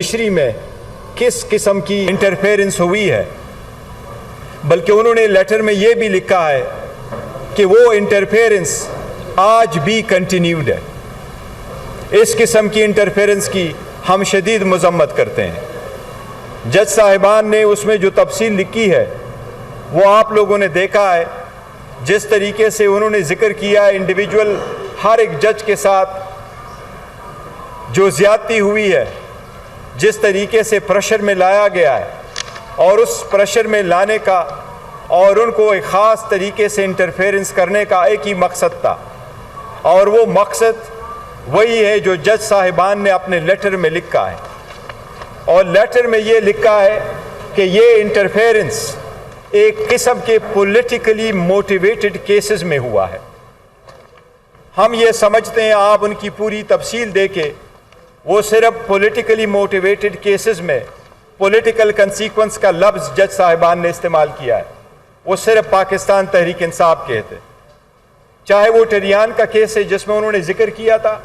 Judiciary میں کس قسم کی انٹرفیرنس ہوئی ہے، بلکہ انہوں نے لیٹر میں یہ بھی لکھا ہے کہ وہ انٹرفیرنس آج بھی کنٹینیوڈ ہے۔ اس قسم کی انٹرفیرنس کی ہم شدید مذمت کرتے ہیں۔ جج صاحبان نے اس میں جو تفصیل لکھی ہے وہ آپ لوگوں نے دیکھا ہے، جس طریقے سے انہوں نے ذکر کیا ہے انڈیویجول ہر ایک جج کے ساتھ جو زیادتی ہوئی ہے، جس طریقے سے پریشر میں لایا گیا ہے، اور اس پریشر میں لانے کا اور ان کو ایک خاص طریقے سے انٹرفیرنس کرنے کا ایک ہی مقصد تھا، اور وہ مقصد وہی ہے جو جج صاحبان نے اپنے لیٹر میں لکھا ہے۔ اور لیٹر میں یہ لکھا ہے کہ یہ انٹرفیرنس ایک قسم کے پولیٹیکلی موٹیویٹڈ کیسز میں ہوا ہے۔ ہم یہ سمجھتے ہیں، آپ ان کی پوری تفصیل دیکھیں، وہ صرف پولیٹیکلی موٹیویٹڈ کیسز میں پولیٹیکل کنسیکوینس کا لفظ جج صاحبان نے استعمال کیا ہے، وہ صرف پاکستان تحریک انصاف کے تھے۔ چاہے وہ ٹریان کا کیس ہے جس میں انہوں نے ذکر کیا تھا،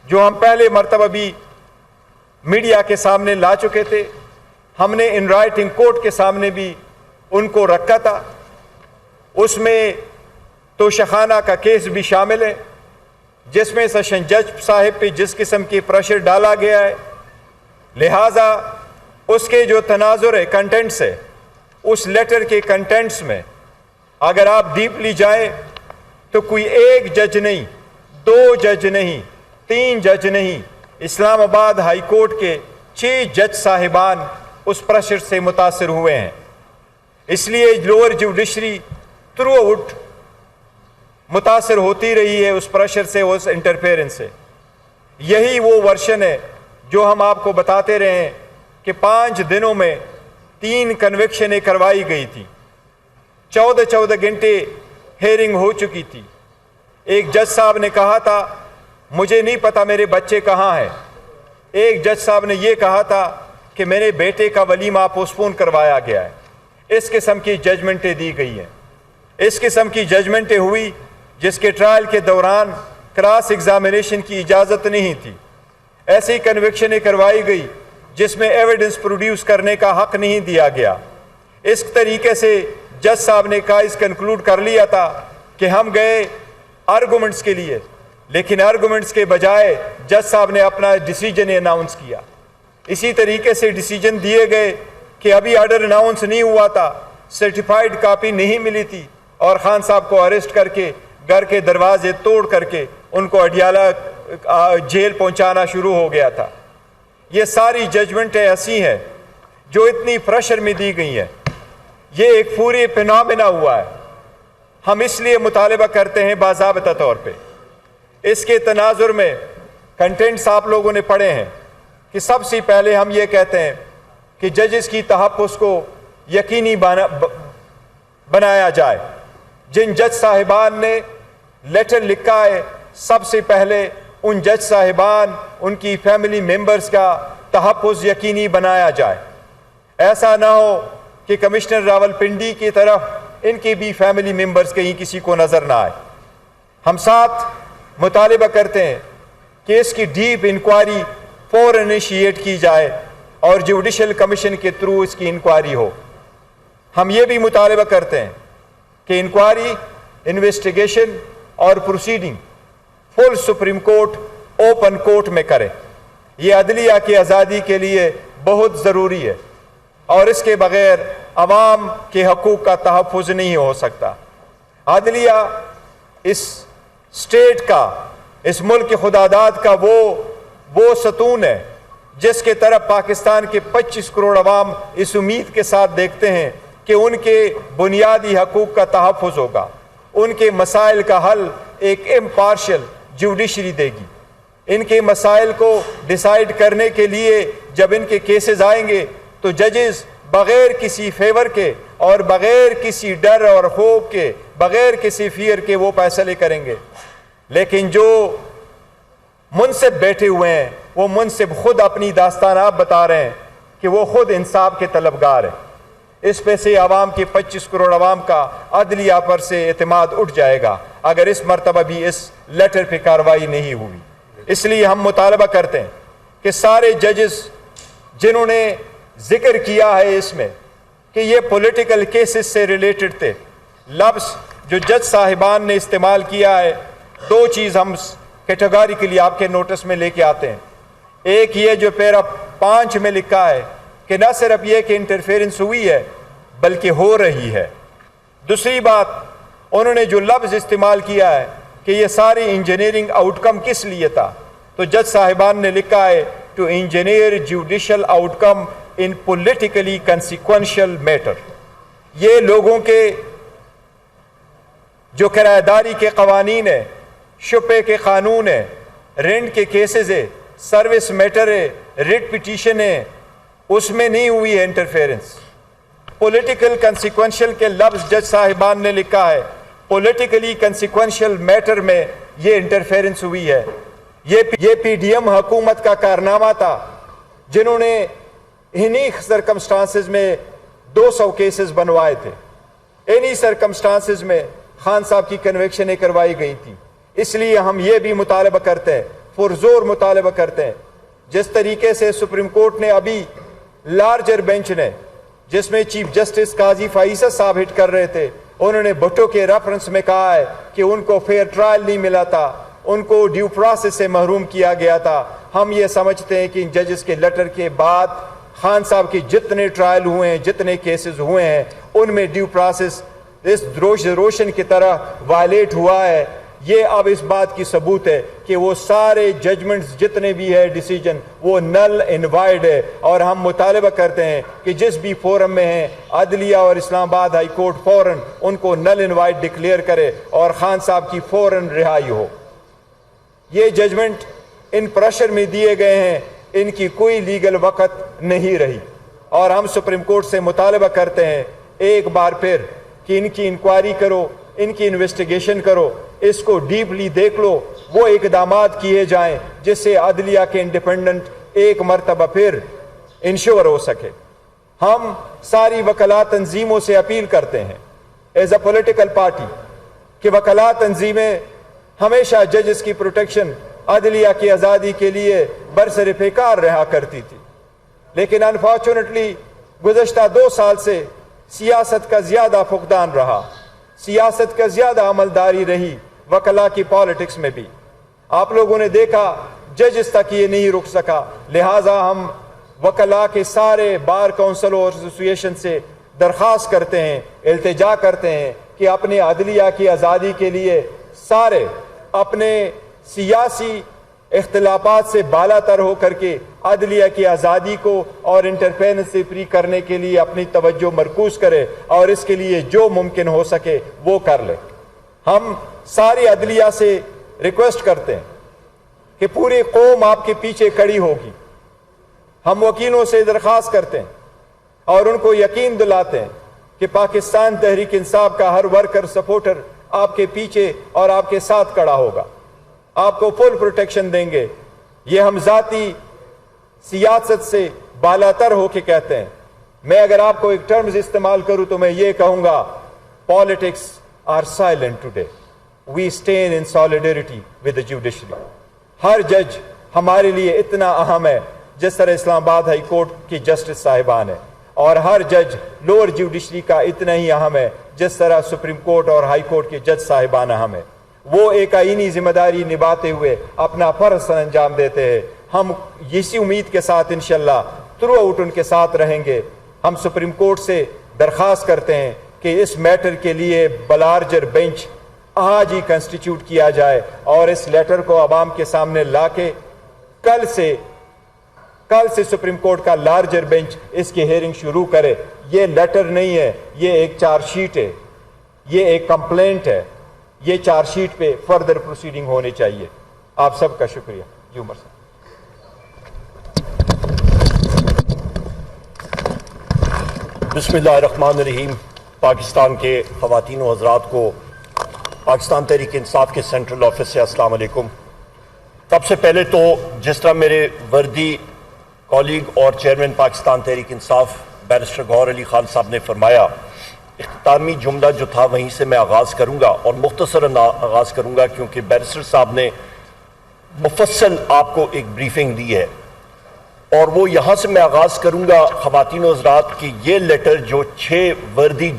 جو ہم پہلے مرتبہ بھی میڈیا کے سامنے لا چکے تھے، ہم نے ان رائٹنگ کورٹ کے سامنے بھی ان کو رکھا تھا، اس میں توشخانہ کا کیس بھی شامل ہے، جس میں سیشن جج صاحب پہ جس قسم کی پریشر ڈالا گیا ہے، لہٰذا اس کے جو تناظر ہے، کنٹینٹس ہے، اس لیٹر کے کنٹینٹس میں اگر آپ ڈیپلی جائیں تو کوئی ایک جج نہیں، دو جج نہیں، تین جج نہیں، اسلام آباد ہائی کورٹ کے 6 جج صاحبان اس پریشر سے متاثر ہوئے ہیں۔ اس لیے لوور جوڈیشری تھرو آؤٹ متاثر ہوتی رہی ہے اس پریشر سے، اس انٹرفیرنس سے۔ یہی وہ ورشن ہے جو ہم آپ کو بتاتے رہے ہیں کہ 5 دنوں میں 3 کنوکشنیں کروائی گئی تھی، 14 گھنٹے ہیئرنگ ہو چکی تھی۔ ایک جج صاحب نے کہا تھا مجھے نہیں پتا میرے بچے کہاں ہیں، ایک جج صاحب نے یہ کہا تھا کہ میرے بیٹے کا ولیمہ پوسٹپون کروایا گیا ہے۔ اس قسم کی ججمنٹیں دی گئی ہیں، اس قسم کی ججمنٹیں ہوئی جس کے ٹرائل کے دوران کراس ایگزامینیشن کی اجازت نہیں تھی، ایسی کنوکشنیں کروائی گئی جس میں ایویڈنس پروڈیوس کرنے کا حق نہیں دیا گیا۔ اس طریقے سے جج صاحب نے کیس کنکلوڈ کر لیا تھا کہ ہم گئے آرگومنٹس کے لیے، لیکن آرگومنٹس کے بجائے جج صاحب نے اپنا ڈیسیجن اناؤنس کیا۔ اسی طریقے سے ڈیسیجن دیے گئے کہ ابھی آرڈر اناؤنس نہیں ہوا تھا، سرٹیفائیڈ کاپی نہیں ملی تھی، اور خان صاحب کو اریسٹ کر کے گھر کے دروازے توڑ کر کے ان کو اڈیالہ جیل پہنچانا شروع ہو گیا تھا۔ یہ ساری ججمنٹیں ایسی ہیں جو اتنی پریشر میں دی گئی ہیں، یہ ایک پوری فینومینا ہوا ہے۔ ہم اس لیے مطالبہ کرتے ہیں باضابطہ طور پہ، اس کے تناظر میں کنٹینٹس آپ لوگوں نے پڑھے ہیں کہ سب سے پہلے ہم یہ کہتے ہیں کہ ججز کی تحفظ کو یقینی بنایا جائے۔ جن جج صاحبان نے لیٹر لکھا ہے، سب سے پہلے ان جج صاحبان، ان کی فیملی ممبرز کا تحفظ یقینی بنایا جائے۔ ایسا نہ ہو کہ کمشنر راولپنڈی کی طرف ان کی بھی فیملی ممبرز کہیں کسی کو نظر نہ آئے۔ ہم ساتھ مطالبہ کرتے ہیں کہ اس کی ڈیپ انکوائری فوراً انیشیٹ کی جائے اور جوڈیشل کمیشن کے تھرو اس کی انکوائری ہو۔ ہم یہ بھی مطالبہ کرتے ہیں کہ انکوائری، انویسٹیگیشن اور پروسیڈنگ فل سپریم کورٹ اوپن کورٹ میں کرے۔ یہ عدلیہ کی آزادی کے لیے بہت ضروری ہے، اور اس کے بغیر عوام کے حقوق کا تحفظ نہیں ہو سکتا۔ عدلیہ اس اسٹیٹ کا، اس ملک کی خداداد کا وہ ستون ہے جس کے طرف پاکستان کے 25 کروڑ عوام اس امید کے ساتھ دیکھتے ہیں کہ ان کے بنیادی حقوق کا تحفظ ہوگا، ان کے مسائل کا حل ایک امپارشل جوڈیشری دے گی۔ ان کے مسائل کو ڈیسائیڈ کرنے کے لیے جب ان کے کیسز آئیں گے تو ججز بغیر کسی فیور کے اور بغیر کسی ڈر اور خوف کے، بغیر کسی فیئر کے وہ فیصلے کریں گے۔ لیکن جو منصف بیٹھے ہوئے ہیں، وہ منصف خود اپنی داستان آپ بتا رہے ہیں کہ وہ خود انصاف کے طلبگار ہیں۔ اس پہ سے عوام کے 25 کروڑ عوام کا عدلیہ پر سے اعتماد اٹھ جائے گا اگر اس مرتبہ بھی اس لیٹر پہ کارروائی نہیں ہوئی۔ اس لیے ہم مطالبہ کرتے ہیں کہ سارے ججز جنہوں نے ذکر کیا ہے اس میں کہ یہ پولیٹیکل کیسز سے ریلیٹڈ تھے. لفظ جو جج صاحبان نے استعمال کیا ہے، دو چیز ہم کیٹیگوریکلی آپ کے نوٹس میں لے کے آتے ہیں. ایک یہ جو پیرا 5 میں لکھا ہے کہ نہ صرف یہ کہ انٹرفیرنس ہوئی ہے بلکہ ہو رہی ہے. دوسری بات انہوں نے جو لفظ استعمال کیا ہے کہ یہ ساری انجینئرنگ آؤٹ کم کس لیے تھا، تو جج صاحبان نے لکھا ہے to engineer judicial outcome in politically consequential matter. یہ لوگوں کے جو کرایہ داری کے قوانین ہیں، شپے کے قانون ہیں، رینٹ کے کیسز ہے، سروس میٹر ہے، ریٹ پٹیشن ہے، اس میں نہیں ہوئی ہے انٹرفیرنس. پولیٹیکل کنسیکوینشل کے لفظ جج صاحبان نے لکھا ہے، پولیٹیکلی کنسیکوینشل میٹر میں یہ انٹرفیرنس ہوئی ہے. یہ پی ڈی ایم حکومت کا کارنامہ تھا جنہوں نے انہی سرکمسٹانسز میں 200 کیسز بنوائے تھے. انہی سرکمسٹانسز میں خان صاحب کی کنویکشنیں کروائی گئی تھی. اس لیے ہم یہ بھی مطالبہ کرتے ہیں، پرزور مطالبہ کرتے ہیں، جس طریقے سے سپریم کورٹ نے ابھی لارجر بینچ نے جس میں چیف جسٹس قاضی فائصہ صاحب ہٹ کر رہے تھے، انہوں نے بھٹو کے ریفرنس میں کہا ہے کہ ان کو فیئر ٹرائل نہیں ملا تھا، ان کو ڈیو پروسیس سے محروم کیا گیا تھا. ہم یہ سمجھتے ہیں کہ ان ججز کے لیٹر کے بعد خان صاحب کے جتنے ٹرائل ہوئے ہیں، جتنے کیسز ہوئے ہیں، ان میں ڈیو پروسیس اس روشن کی طرح وائلیٹ ہوا ہے. یہ اب اس بات کی ثبوت ہے کہ وہ سارے ججمنٹس جتنے بھی ہے ڈیسیجن وہ نل اینڈ وائڈ ہے. اور ہم مطالبہ کرتے ہیں کہ جس بھی فورم میں ہیں عدلیہ اور اسلام آباد ہائی کورٹ فوراً ان کو نل اینڈ وائڈ ڈکلیئر کرے اور خان صاحب کی فوراً رہائی ہو. یہ ججمنٹ ان پریشر میں دیے گئے ہیں، ان کی کوئی لیگل وقت نہیں رہی. اور ہم سپریم کورٹ سے مطالبہ کرتے ہیں ایک بار پھر کہ ان کی انکوائری کرو، ان کی انویسٹیگیشن کرو، اس کو ڈیپلی دیکھ لو، وہ اقدامات کیے جائیں جس سے عدلیہ کے انڈیپینڈنٹ ایک مرتبہ پھر انشور ہو سکے. ہم ساری وکلاء تنظیموں سے اپیل کرتے ہیں ایز اے پولیٹیکل پارٹی کہ وکلاء تنظیمیں ہمیشہ ججز کی پروٹیکشن، عدلیہ کی آزادی کے لیے برسر پیکار رہا کرتی تھی. لیکن انفارچونیٹلی گزشتہ 2 سال سے سیاست کا زیادہ فقدان رہا، سیاست کا زیادہ عملداری رہی وکلاء کی پالیٹکس میں بھی. آپ لوگوں نے دیکھا ججز تک یہ نہیں رک سکا. لہٰذا ہم وکلاء کے سارے بار کونسل اور ایسوسیشن سے درخواست کرتے ہیں، التجا کرتے ہیں کہ اپنے عدلیہ کی آزادی کے لیے سارے اپنے سیاسی اختلافات سے بالا تر ہو کر کے عدلیہ کی آزادی کو اور انٹرفیرنس سے فری کرنے کے لیے اپنی توجہ مرکوز کرے اور اس کے لیے جو ممکن ہو سکے وہ کر لے. ہم ساری عدلیہ سے ریکویسٹ کرتے ہیں کہ پوری قوم آپ کے پیچھے کھڑی ہوگی. ہم وکیلوں سے درخواست کرتے ہیں اور ان کو یقین دلاتے ہیں کہ پاکستان تحریک انصاف کا ہر ورکر سپورٹر آپ کے پیچھے اور آپ کے ساتھ کھڑا ہوگا، آپ کو فل پروٹیکشن دیں گے. یہ ہم ذاتی سیاست سے بالاتر ہو کے کہتے ہیں. میں اگر آپ کو ایک ٹرمز استعمال کروں تو میں یہ کہوں گا، politics are silent today, we stand in solidarity with the judiciary. ہر جج ہمارے لیے اتنا اہم ہے جس طرح اسلام آباد ہائی کورٹ کی جسٹس صاحبان ہے، اور ہر جج لوور جوڈیشری کا اتنا ہی اہم ہے جس طرح سپریم کورٹ اور ہائی کورٹ کے جج صاحبان اہم ہے. وہ ایک آئینی ذمہ داری نبھاتے ہوئے اپنا فرض انجام دیتے ہیں. ہم اسی امید کے ساتھ انشاءاللہ تھرو آؤٹ ان کے ساتھ رہیں گے. ہم سپریم کورٹ سے درخواست کرتے ہیں کہ اس میٹر کے لیے بلارجر بینچ آج ہی کنسٹیٹیوٹ کیا جائے اور اس لیٹر کو عوام کے سامنے لا کے کل سے سپریم کورٹ کا لارجر بینچ اس کی ہیئرنگ شروع کرے. یہ لیٹر نہیں ہے، یہ ایک چارج شیٹ ہے، یہ ایک کمپلینٹ ہے. یہ چارج شیٹ پہ فردر پروسیڈنگ ہونی چاہیے. آپ سب کا شکریہ. جی عمر صاحب. بسم اللہ الرحمن الرحیم. پاکستان کے خواتین و حضرات کو پاکستان تحریک انصاف کے سینٹرل آفس سے السلام علیکم. سب سے پہلے تو جس طرح میرے وردی کالیگ اور چیئرمین پاکستان تحریک انصاف بیرسٹر گوہر علی خان صاحب نے فرمایا، اختتامی جملہ جو تھا وہیں سے میں آغاز کروں گا اور مختصراً آغاز کروں گا کیونکہ بیرسٹر صاحب نے مفصل آپ کو ایک بریفنگ دی ہے اور وہ یہاں سے میں آغاز کروں گا خواتین و حضرات کہ یہ لیٹر جو 6 وردی